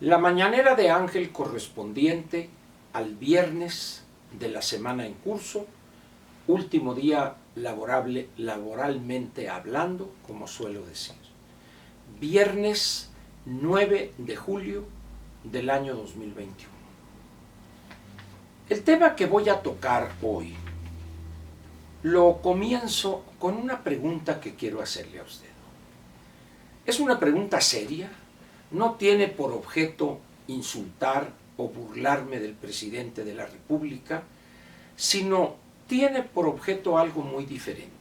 La mañanera de Ángel correspondiente al viernes de la semana en curso, último día laboralmente hablando, como suelo decir. Viernes 9 de julio del año 2021. El tema que voy a tocar hoy lo comienzo con una pregunta que quiero hacerle a usted. Es una pregunta seria, no tiene por objeto insultar o burlarme del presidente de la República, sino tiene por objeto algo muy diferente.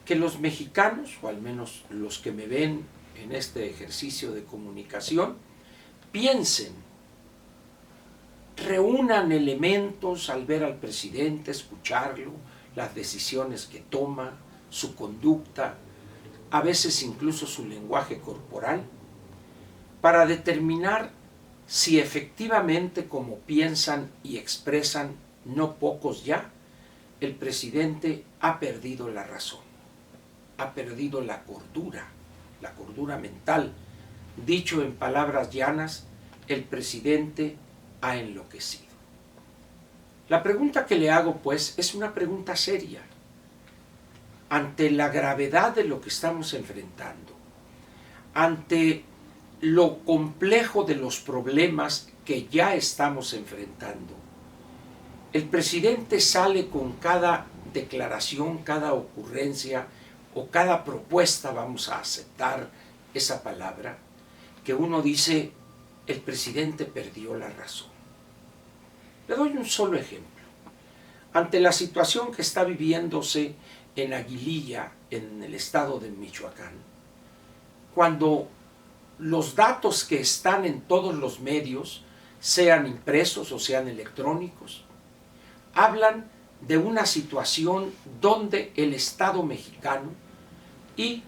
Que los mexicanos, o al menos los que me ven en este ejercicio de comunicación, piensen, reúnan elementos al ver al presidente, escucharlo, las decisiones que toma, su conducta, a veces incluso su lenguaje corporal, para determinar si efectivamente, como piensan y expresan no pocos ya, el presidente ha perdido la razón, ha perdido la cordura mental. Dicho en palabras llanas, el presidente ha enloquecido. La pregunta que le hago, pues, es una pregunta seria. Ante la gravedad de lo que estamos enfrentando, ante lo complejo de los problemas que ya estamos enfrentando, el presidente sale con cada declaración, cada ocurrencia o cada propuesta, vamos a aceptar esa palabra, que uno dice, el presidente perdió la razón. Le doy un solo ejemplo. Ante la situación que está viviéndose en Aguililla, en el estado de Michoacán, cuando los datos que están en todos los medios, sean impresos o sean electrónicos, hablan de una situación donde el Estado mexicano y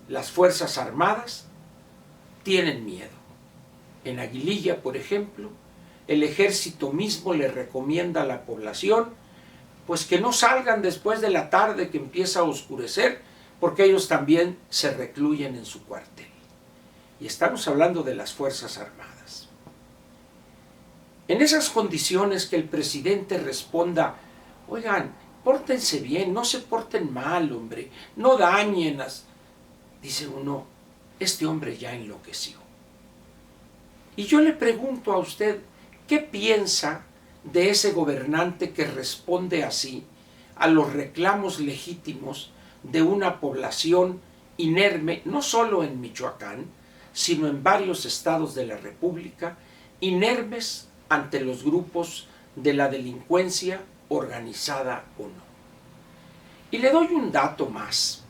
las Fuerzas Armadas tienen miedo. En Aguililla, por ejemplo, el ejército mismo le recomienda a la población pues que no salgan después de la tarde que empieza a oscurecer, porque ellos también se recluyen en su cuartel. Y estamos hablando de las Fuerzas Armadas. En esas condiciones que el presidente responda, oigan, pórtense bien, no se porten mal, hombre, no dañen. Dice uno, este hombre ya enloqueció. Y yo le pregunto a usted, ¿qué piensa de ese gobernante que responde así a los reclamos legítimos de una población inerme, no solo en Michoacán, sino en varios estados de la República, inermes ante los grupos de la delincuencia organizada o no? Y le doy un dato más,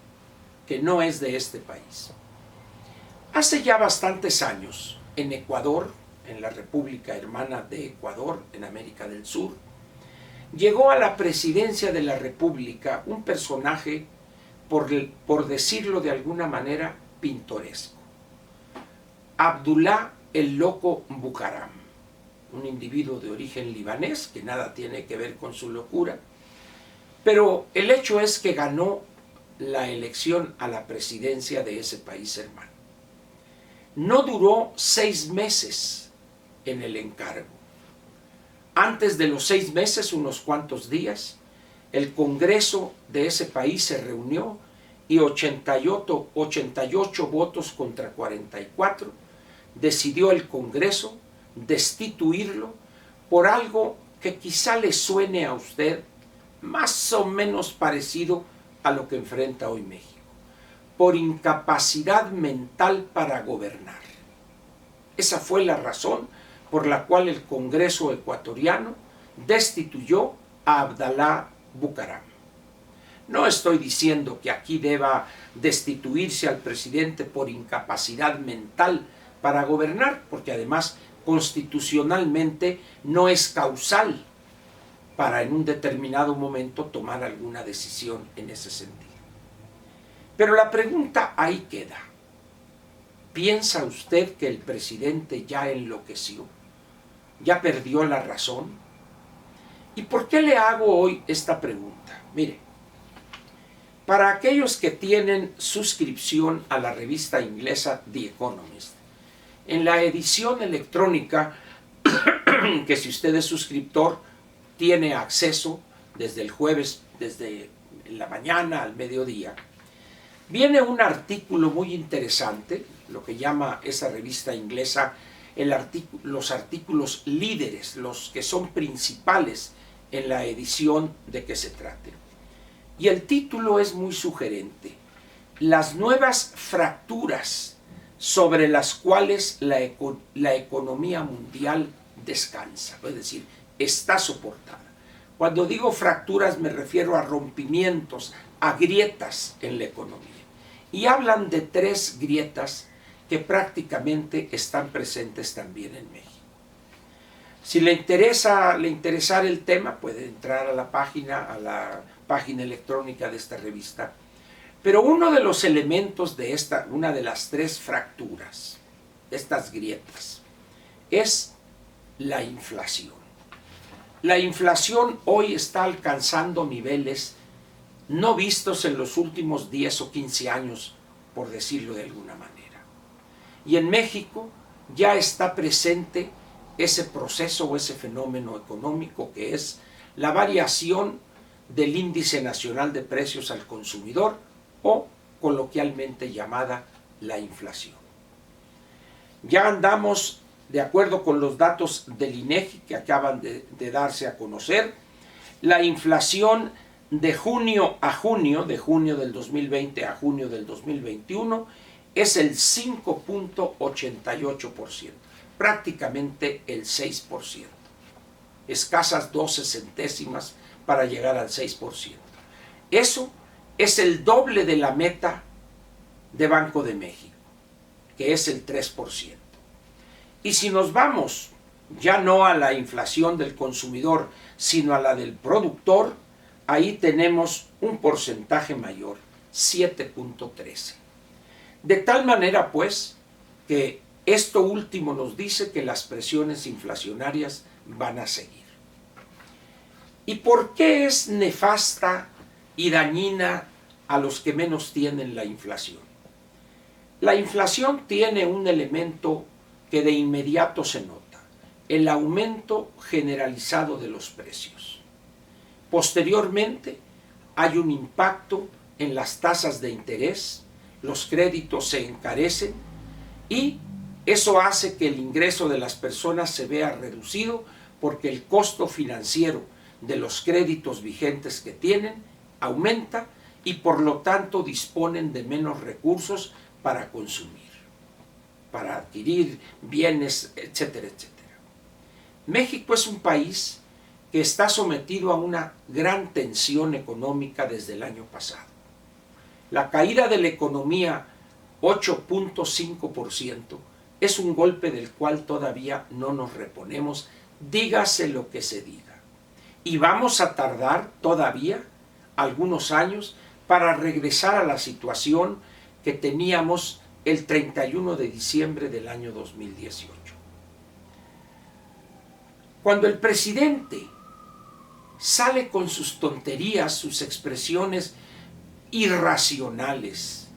que no es de este país. Hace ya bastantes años, en Ecuador, en la República Hermana de Ecuador, en América del Sur, llegó a la presidencia de la República un personaje, por decirlo de alguna manera, pintoresco. Abdullah el Loco Bucaram, un individuo de origen libanés que nada tiene que ver con su locura, pero el hecho es que ganó la elección a la presidencia de ese país hermano. No duró 6 meses en el encargo. Antes de los 6 meses, unos cuantos días, el Congreso de ese país se reunió y 88 votos contra 44 decidió el Congreso destituirlo por algo que quizá le suene a usted más o menos parecido a lo que enfrenta hoy México, por incapacidad mental para gobernar. Esa fue la razón por la cual el Congreso ecuatoriano destituyó a Abdallah Bucaram. No estoy diciendo que aquí deba destituirse al presidente por incapacidad mental para gobernar, porque además constitucionalmente no es causal para en un determinado momento tomar alguna decisión en ese sentido. Pero la pregunta ahí queda. ¿Piensa usted que el presidente ya enloqueció? ¿Ya perdió la razón? ¿Y por qué le hago hoy esta pregunta? Mire, para aquellos que tienen suscripción a la revista inglesa The Economist En la edición electrónica, que si usted es suscriptor, tiene acceso desde el jueves, desde la mañana al mediodía, viene un artículo muy interesante, lo que llama esa revista inglesa los artículos líderes, los que son principales en la edición de que se trate. Y el título es muy sugerente: las nuevas fracturas sobre las cuales la economía mundial descansa, es decir, está soportada. Cuando digo fracturas me refiero a rompimientos, a grietas en la economía. Y hablan de 3 grietas que prácticamente están presentes también en México. Si le interesara el tema, puede entrar a la página electrónica de esta revista. Pero uno de los elementos de una de las 3 fracturas, estas grietas, es la inflación. La inflación hoy está alcanzando niveles no vistos en los últimos 10 o 15 años, por decirlo de alguna manera. Y en México ya está presente ese proceso o ese fenómeno económico que es la variación del índice nacional de precios al consumidor, o coloquialmente llamada la inflación. Ya andamos, de acuerdo con los datos del INEGI que acaban de darse a conocer, la inflación de junio del 2020 a junio del 2021, es el 5.88%, prácticamente el 6%. Escasas 12 centésimas para llegar al 6%. Eso es el doble de la meta de Banco de México, que es el 3%. Y si nos vamos ya no a la inflación del consumidor, sino a la del productor, ahí tenemos un porcentaje mayor, 7.13%. De tal manera, pues, que esto último nos dice que las presiones inflacionarias van a seguir. ¿Y por qué es nefasta y dañina a los que menos tienen la inflación? La inflación tiene un elemento que de inmediato se nota: el aumento generalizado de los precios. Posteriormente, hay un impacto en las tasas de interés, los créditos se encarecen y eso hace que el ingreso de las personas se vea reducido, porque el costo financiero de los créditos vigentes que tienen aumenta y por lo tanto disponen de menos recursos para consumir, para adquirir bienes, etcétera, etcétera. México es un país que está sometido a una gran tensión económica desde el año pasado. La caída de la economía, 8.5%, es un golpe del cual todavía no nos reponemos, dígase lo que se diga. Y vamos a tardar todavía algunos años para regresar a la situación que teníamos el 31 de diciembre del año 2018. Cuando el presidente sale con sus tonterías, sus expresiones irracionales,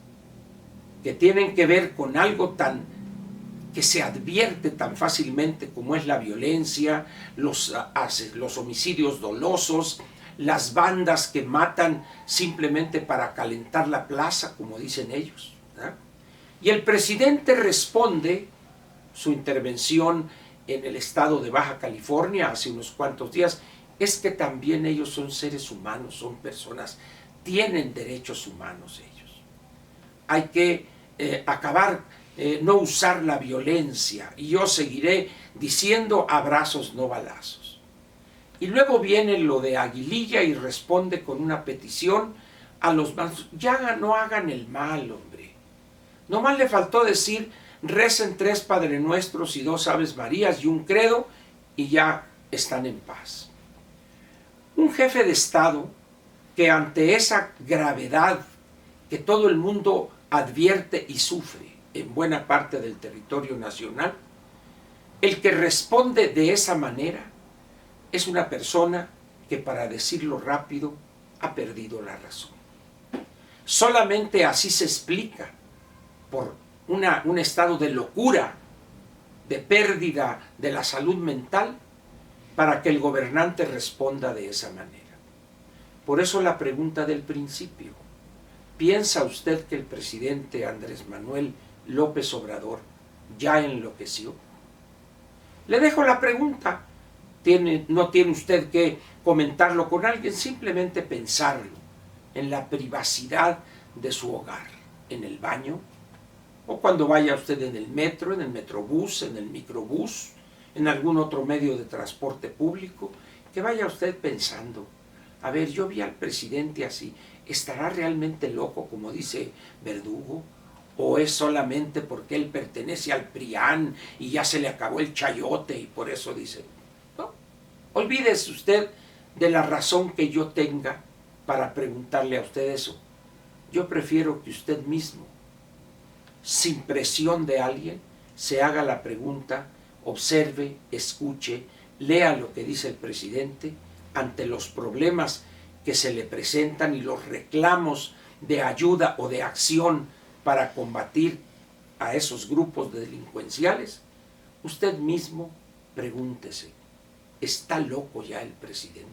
que tienen que ver con algo que se advierte tan fácilmente como es la violencia, los homicidios dolosos, las bandas que matan simplemente para calentar la plaza, como dicen ellos, ¿verdad? Y el presidente responde su intervención en el estado de Baja California hace unos cuantos días: es que también ellos son seres humanos, son personas, tienen derechos humanos ellos. Hay que no usar la violencia, y yo seguiré diciendo abrazos, no balazos. Y luego viene lo de Aguililla y responde con una petición a los manos: ya no hagan el mal, hombre. Nomás le faltó decir: recen 3 Padre Nuestros y 2 Aves Marías y un credo, y ya están en paz. Un jefe de Estado que, ante esa gravedad que todo el mundo advierte y sufre en buena parte del territorio nacional, el que responde de esa manera es una persona que, para decirlo rápido, ha perdido la razón. Solamente así se explica, por un estado de locura, de pérdida de la salud mental para que el gobernante responda de esa manera. Por eso la pregunta del principio: ¿piensa usted que el presidente Andrés Manuel López Obrador ya enloqueció? Le dejo la pregunta. No tiene usted que comentarlo con alguien, simplemente pensarlo en la privacidad de su hogar, en el baño, o cuando vaya usted en el metro, en el metrobús, en el microbús, en algún otro medio de transporte público, que vaya usted pensando: a ver, yo vi al presidente así, ¿estará realmente loco, como dice Verdugo? ¿O es solamente porque él pertenece al PRIAN y ya se le acabó el chayote y por eso dice? No, olvídese usted de la razón que yo tenga para preguntarle a usted eso. Yo prefiero que usted mismo, sin presión de alguien, se haga la pregunta, observe, escuche, lea lo que dice el presidente ante los problemas que se le presentan y los reclamos de ayuda o de acción para combatir a esos grupos delincuenciales. Usted mismo pregúntese: ¿está loco ya el presidente?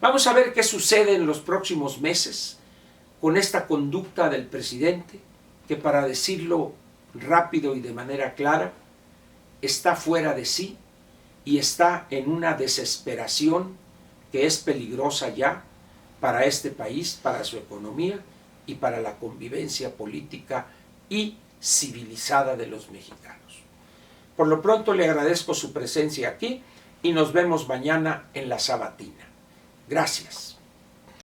Vamos a ver qué sucede en los próximos meses con esta conducta del presidente, que, para decirlo rápido y de manera clara, está fuera de sí y está en una desesperación que es peligrosa ya para este país, para su economía y para la convivencia política y civilizada de los mexicanos. Por lo pronto le agradezco su presencia aquí y nos vemos mañana en La Sabatina. Gracias.